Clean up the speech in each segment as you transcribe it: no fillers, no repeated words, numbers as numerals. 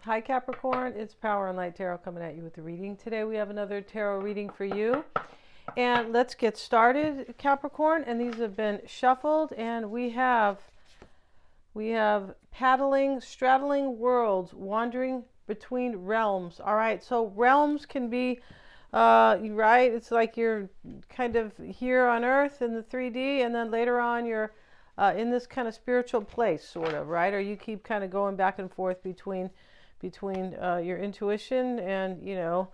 Hi Capricorn, it's Power and Light Tarot coming at you with the reading. Today we have another tarot reading for you. And let's get started, Capricorn. And these have been shuffled, and we have paddling, straddling worlds, wandering between realms. All right, so realms can be right, it's like you're kind of here on earth in the 3D, and then later on you're in this kind of spiritual place, sort of, right? Or you keep kind of going back and forth between your intuition and,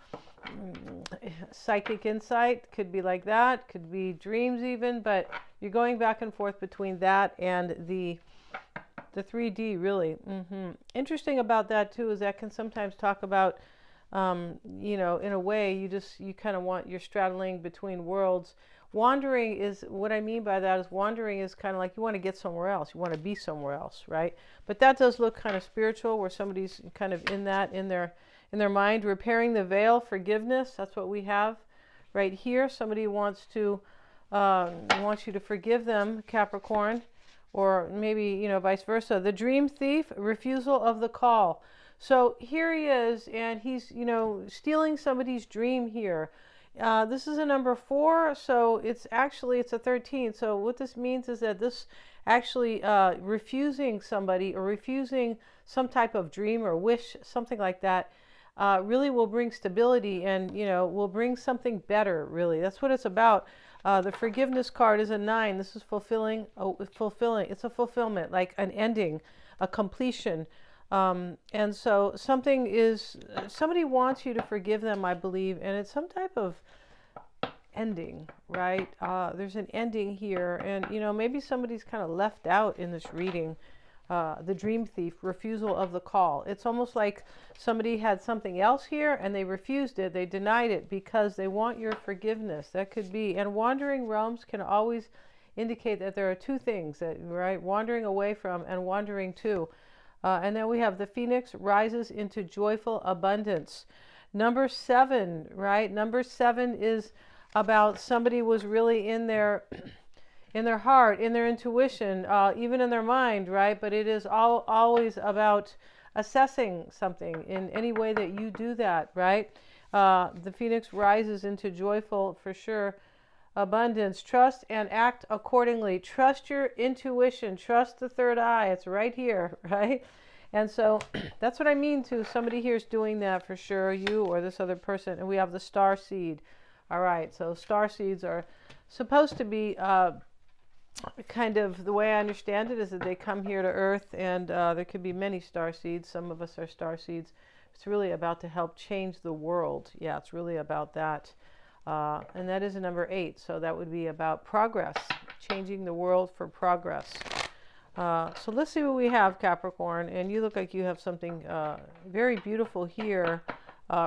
psychic insight. Could be like that, could be dreams even, but you're going back and forth between that and the 3D, really. Interesting about that too is that can sometimes talk about in a way you kind of you're straddling between worlds. Wandering is, what I mean by that is wandering is kind of like you want to get somewhere else, you want to be somewhere else, right? But that does look kind of spiritual, where somebody's kind of in their mind. Repairing the veil, forgiveness, that's what we have right here. Somebody wants you to forgive them, Capricorn, or maybe vice versa. The dream thief, refusal of the call. So here he is, and he's stealing somebody's dream here. This is a number 4, so it's a 13. So what this means is that this actually refusing somebody or refusing some type of dream or wish, something like that, really will bring stability and will bring something better. Really, that's what it's about. The forgiveness card is a 9. This is fulfilling. It's a fulfillment, like an ending, a completion. And so somebody wants you to forgive them, I believe, and it's some type of ending, right? There's an ending here, and maybe somebody's kind of left out in this reading. The dream thief, refusal of the call. It's almost like somebody had something else here and they refused it, they denied it because they want your forgiveness. That could be. And wandering realms can always indicate that there are two things, right? Wandering away from and wandering to. And then we have the phoenix rises into joyful abundance. Number 7, right? Number 7 is about somebody was really in their heart, in their intuition, even in their mind, right? But it is always about assessing something in any way that you do that, right? The phoenix rises into joyful, for sure, abundance. Trust and act accordingly. Trust your intuition. Trust the third eye. It's right here, right? And so that's what I mean to somebody here is doing that for sure, you or this other person. And we have the star seed. All right, so star seeds are supposed to be kind of, the way I understand it is that they come here to earth, and there could be many star seeds. Some of us are star seeds. It's really about to help change the world. Yeah, it's really about that. And that is a number 8, so that would be about progress, changing the world for progress. So let's see what we have, Capricorn. And you look like you have something very beautiful here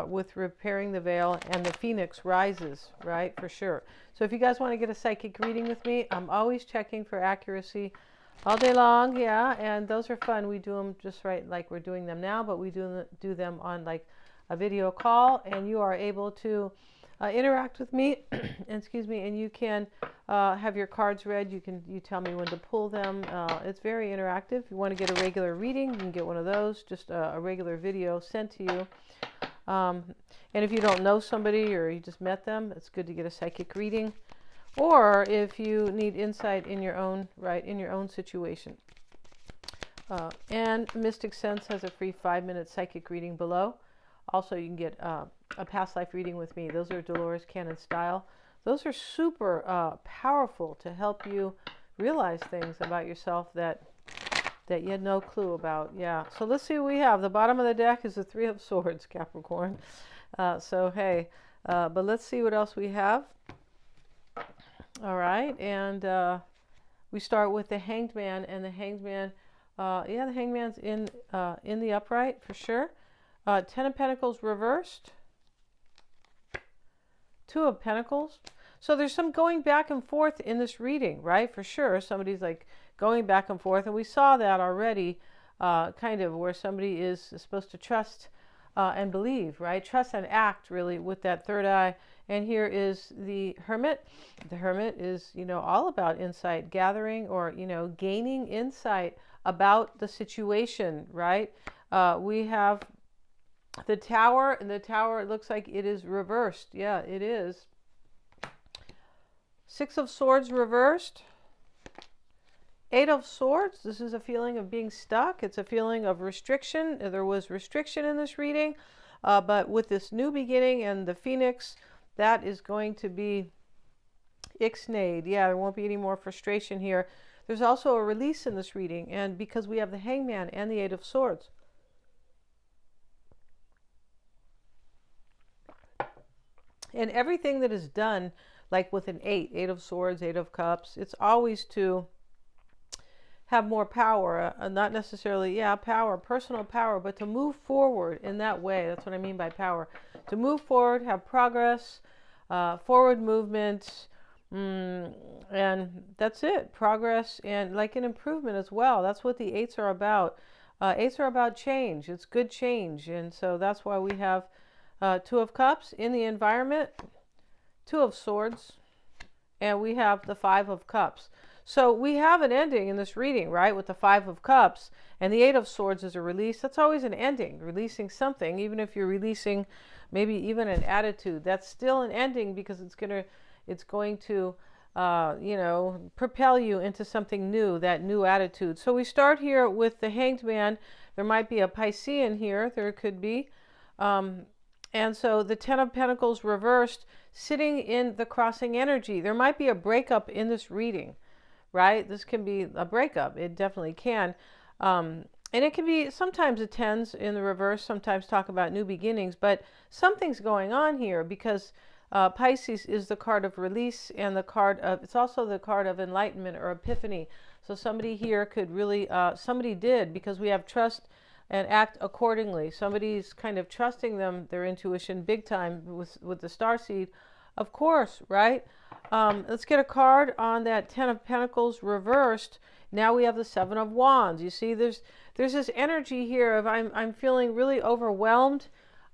with repairing the veil, and the phoenix rises, right, for sure. So if you guys want to get a psychic reading with me, I'm always checking for accuracy all day long, yeah, and those are fun. We do them just right like we're doing them now, but we do them on like a video call, and you are able to interact with me, and you can have your cards read. You tell me when to pull them. It's very interactive. If you want to get a regular reading, you can get one of those, just a regular video sent to you. And if you don't know somebody or you just met them, it's good to get a psychic reading. Or if you need insight in your own situation. And Mystic Sense has a free 5-minute psychic reading below. Also, you can get a past life reading with me. Those are Dolores Cannon style. Those are super powerful to help you realize things about yourself that you had no clue about. Yeah. So let's see what we have. The bottom of the deck is the 3 of Swords, Capricorn. So hey, but let's see what else we have. All right, and we start with the Hanged Man, and the Hanged Man, the Hanged Man's in the upright for sure. 10 of Pentacles reversed. 2 of Pentacles. So there's some going back and forth in this reading, right? For sure, somebody's like going back and forth, and we saw that already, kind of where somebody is supposed to trust and believe, right? Trust and act, really, with that third eye. And here is the Hermit. The Hermit is, all about insight, gathering or, gaining insight about the situation, right? We have The Tower, and the Tower, it looks like it is reversed. Yeah, it is. Six of Swords reversed. Eight of Swords, this is a feeling of being stuck. It's a feeling of restriction. There was restriction in this reading, but with this new beginning and the Phoenix, that is going to be ixnayed. Yeah, there won't be any more frustration here. There's also a release in this reading, and because we have the Hangman and the Eight of Swords. And everything that is done, like with an Eight of Swords, Eight of Cups, it's always to have more power, not necessarily, power, personal power, but to move forward in that way. That's what I mean by power. To move forward, have progress, forward movement, and that's it. Progress and like an improvement as well. That's what the eights are about. Eights are about change. It's good change. And so that's why we have Two of Cups in the environment, Two of Swords, and we have the Five of Cups. So we have an ending in this reading, right, with the Five of Cups, and the Eight of Swords is a release. That's always an ending, releasing something. Even if you're releasing maybe even an attitude, that's still an ending because it's going to propel you into something new, that new attitude. So we start here with the Hanged Man. There might be a Piscean here. There could be. And so the Ten of Pentacles reversed, sitting in the crossing energy. There might be a breakup in this reading, right? This can be a breakup. It definitely can. And it can be, sometimes the tens in the reverse, sometimes talk about new beginnings, but something's going on here because Pisces is the card of release and the card of, it's also the card of enlightenment or epiphany. So somebody here could really, somebody did, because we have trust and act accordingly. Somebody's kind of trusting their intuition big time with the Starseed, of course, right? Let's get a card on that Ten of Pentacles reversed. Now we have the Seven of Wands. You see, there's this energy here of I'm feeling really overwhelmed.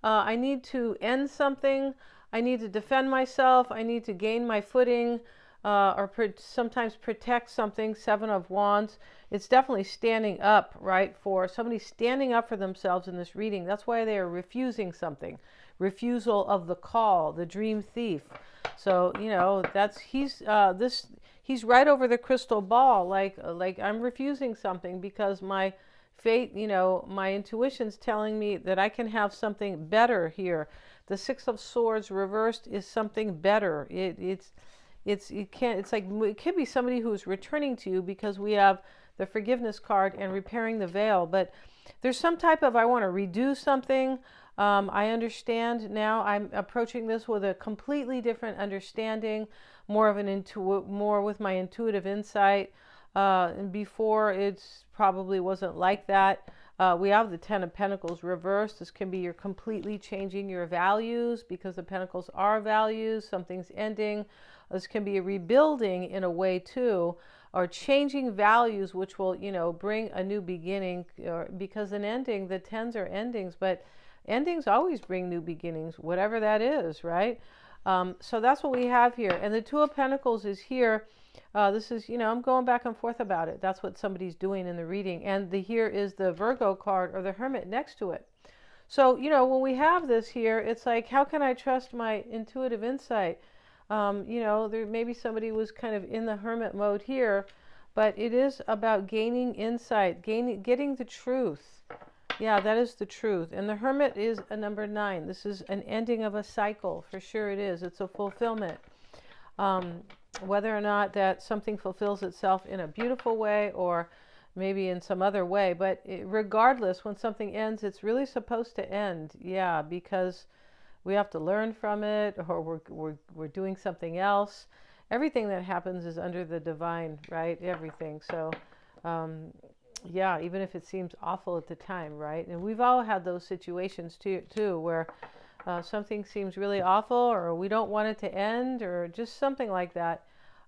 I need to end something. I need to defend myself. I need to gain my footing, or sometimes protect something. Seven of Wands. It's definitely standing up, right? For somebody standing up for themselves in this reading. That's why they are refusing something. Refusal of the call, the dream thief. So, he's right over the crystal ball. Like I'm refusing something because my fate, my intuition's telling me that I can have something better here. The Six of Swords reversed is something better. It could be somebody who's returning to you because we have the forgiveness card and repairing the veil, but there's some type of, I want to redo something. I understand now. I'm approaching this with a completely different understanding, more with my intuitive insight. And before, it's probably wasn't like that. We have the Ten of Pentacles reversed. This can be you're completely changing your values because the Pentacles are values. Something's ending. This can be a rebuilding in a way too, or changing values, which will, bring a new beginning. Because an ending, the tens are endings, but endings always bring new beginnings, whatever that is, right? So that's what we have here. And the Two of Pentacles is here. This is, I'm going back and forth about it. That's what somebody's doing in the reading. And here is the Virgo card or the Hermit next to it. So, when we have this here, it's like, how can I trust my intuitive insight? There maybe somebody was kind of in the hermit mode here, but it is about gaining insight, getting the truth. Yeah, that is the truth. And the Hermit is a number 9. This is an ending of a cycle. For sure it is. It's a fulfillment. Whether or not that something fulfills itself in a beautiful way or maybe in some other way. But regardless, when something ends, it's really supposed to end. Yeah, because we have to learn from it, or we're doing something else. Everything that happens is under the divine, right? Everything. So, yeah, even if it seems awful at the time, right? And we've all had those situations too where something seems really awful, or we don't want it to end, or just something like that.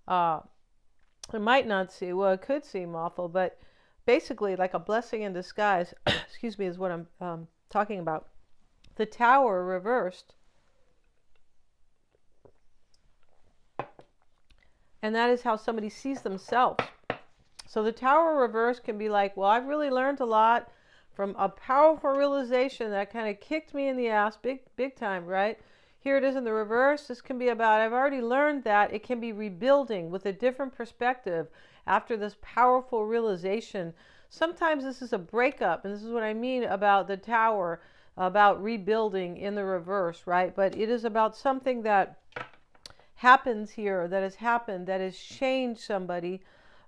It might not seem, well, it could seem awful, but basically like a blessing in disguise, excuse me, is what I'm talking about. The Tower reversed. And that is how somebody sees themselves. So the Tower reversed can be like, well, I've really learned a lot from a powerful realization that kind of kicked me in the ass big time, right? Here it is in the reverse. This can be about, I've already learned that it can be rebuilding with a different perspective after this powerful realization. Sometimes this is a breakup, and this is what I mean about the Tower, about rebuilding in the reverse, right? But it is about something that happens here, that has happened, that has changed somebody.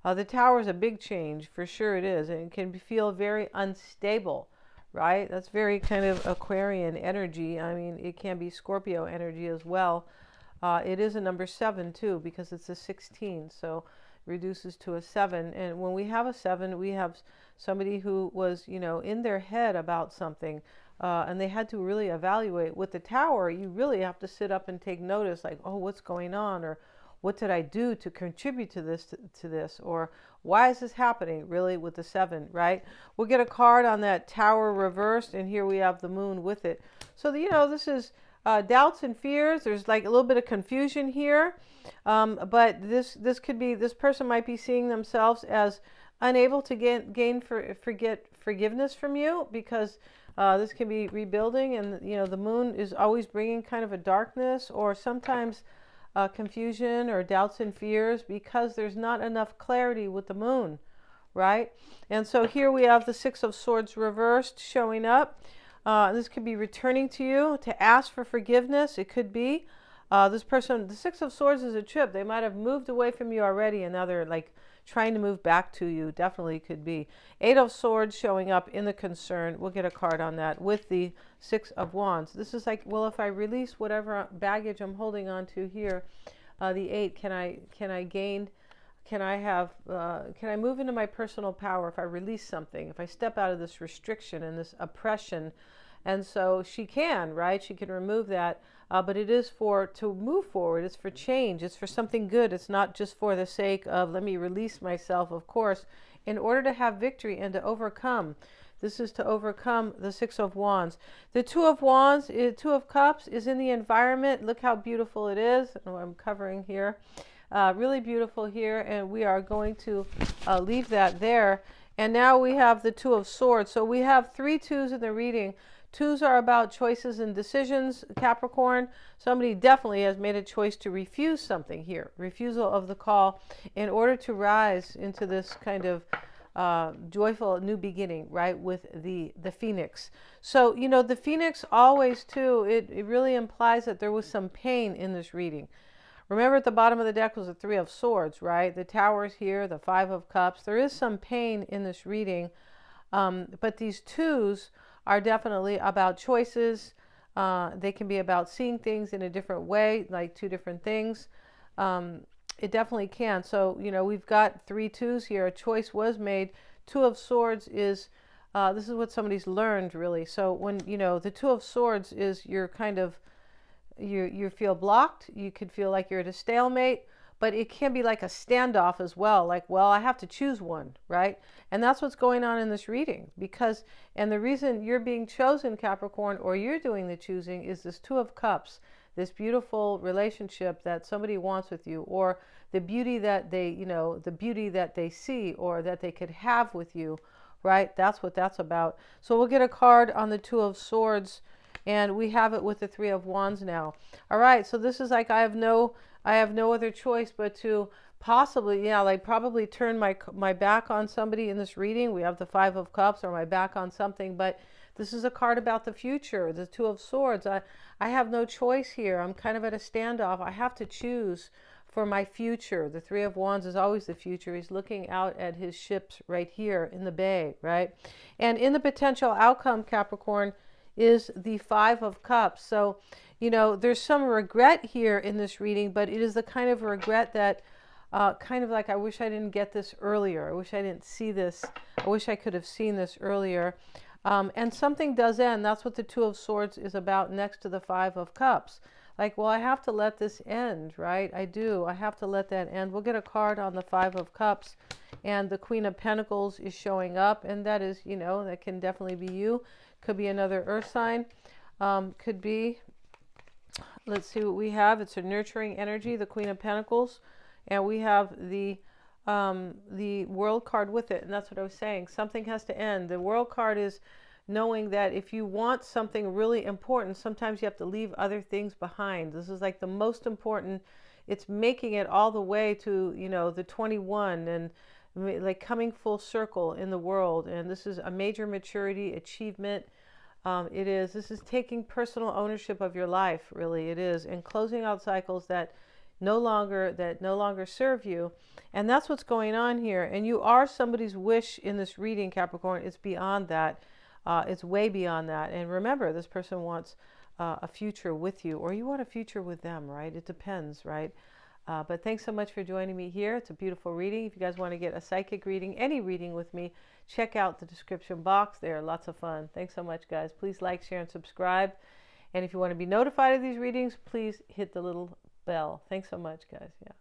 The Tower is a big change, for sure it is, and it can feel very unstable, right? That's very kind of Aquarian energy. I mean, it can be Scorpio energy as well. It is a number 7 too, because it's a 16, so reduces to a 7. And when we have a 7, we have somebody who was, you know, in their head about something, and they had to really evaluate. With the Tower, you really have to sit up and take notice, like, oh, what's going on, or what did I do to contribute to this, or why is this happening, really, with the 7, right? We'll get a card on that Tower reversed, and here we have the Moon with it. So, you know, this is doubts and fears. There's like a little bit of confusion here, but this could be, this person might be seeing themselves as unable to gain forgiveness from you, because this can be rebuilding, and, you know, the Moon is always bringing kind of a darkness, or sometimes confusion or doubts and fears, because there's not enough clarity with the Moon, right? And so here we have the 6 of Swords reversed showing up. This could be returning to you to ask for forgiveness. It could be this person, the 6 of Swords is a trip. They might have moved away from you already, and now they're like trying to move back to you. Definitely could be. 8 of Swords showing up in the concern. We'll get a card on that with the 6 of Wands. This is like, well, if I release whatever baggage I'm holding on to here, the 8, can I gain, can I move into my personal power if I release something, if I step out of this restriction and this oppression? And so she can, right? She can remove that. But it is to move forward. It's for change. It's for something good. It's not just for the sake of, let me release myself, of course, in order to have victory and to overcome. This is to overcome the 6 of Wands. The 2 of Wands, 2 of Cups is in the environment. Look how beautiful it is. Oh, I'm covering here. Really beautiful here. And we are going to leave that there. And now we have the 2 of Swords. So we have 3 2s in the reading. 2s are about choices and decisions, Capricorn. Somebody definitely has made a choice to refuse something here. Refusal of the call in order to rise into this kind of joyful new beginning, right, with the Phoenix. So, you know, the Phoenix always, too, it really implies that there was some pain in this reading. Remember, at the bottom of the deck was the 3 of Swords, right? The Tower's here, the 5 of Cups. There is some pain in this reading, but these 2s are definitely about choices. They can be about seeing things in a different way, like 2 different things. It definitely can. So, you know, we've got 3 2s here. A choice was made. 2 of Swords is, this is what somebody's learned, really. So when, you know, the 2 of Swords is you're kind of, you feel blocked. You could feel like you're at a stalemate. But it can be like a standoff as well. Like, well, I have to choose one, right? And that's what's going on in this reading. Because, and the reason you're being chosen, Capricorn, or you're doing the choosing, is this 2 of Cups. This beautiful relationship that somebody wants with you, or the beauty that they, you know, the beauty that they see or that they could have with you, right? That's what that's about. So we'll get a card on the 2 of Swords, and we have it with the 3 of Wands now. All right, so this is like, I have no other choice but to possibly, yeah, like probably turn my back on somebody in this reading. We have the 5 of Cups, or my back on something, but this is a card about the future, the 2 of Swords. I have no choice here. I'm kind of at a standoff. I have to choose for my future. The 3 of Wands is always the future. He's looking out at his ships right here in the bay, right? And in the potential outcome, Capricorn, is the 5 of Cups. So, you know, there's some regret here in this reading, but it is the kind of regret that kind of like, I wish I didn't get this earlier. I wish I didn't see this. I wish I could have seen this earlier. And something does end. That's what the 2 of Swords is about next to the 5 of Cups. Like, well, I have to let this end, right? I do. I have to let that end. We'll get a card on the 5 of Cups, and the Queen of Pentacles is showing up, and that is, you know, that can definitely be you. Could be another earth sign. Could be, let's see what we have. It's a nurturing energy, the Queen of Pentacles. And we have the the World card with it, and that's what I was saying. Something has to end. The World card is knowing that if you want something really important, sometimes you have to leave other things behind. This is like the most important. It's making it all the way to, you know, the 21 and like coming full circle in the world. And this is a major maturity achievement. This is taking personal ownership of your life, really. It is, and closing out cycles that no longer serve you. And that's what's going on here. And you are somebody's wish in this reading, Capricorn. It's beyond that. It's way beyond that. And remember, this person wants a future with you, or you want a future with them, right? It depends, right? But thanks so much for joining me here. It's a beautiful reading. If you guys want to get a psychic reading, any reading with me, check out the description box. They're lots of fun. Thanks so much, guys. Please like, share, and subscribe. And if you want to be notified of these readings, please hit the little bell. Thanks so much, guys. Yeah.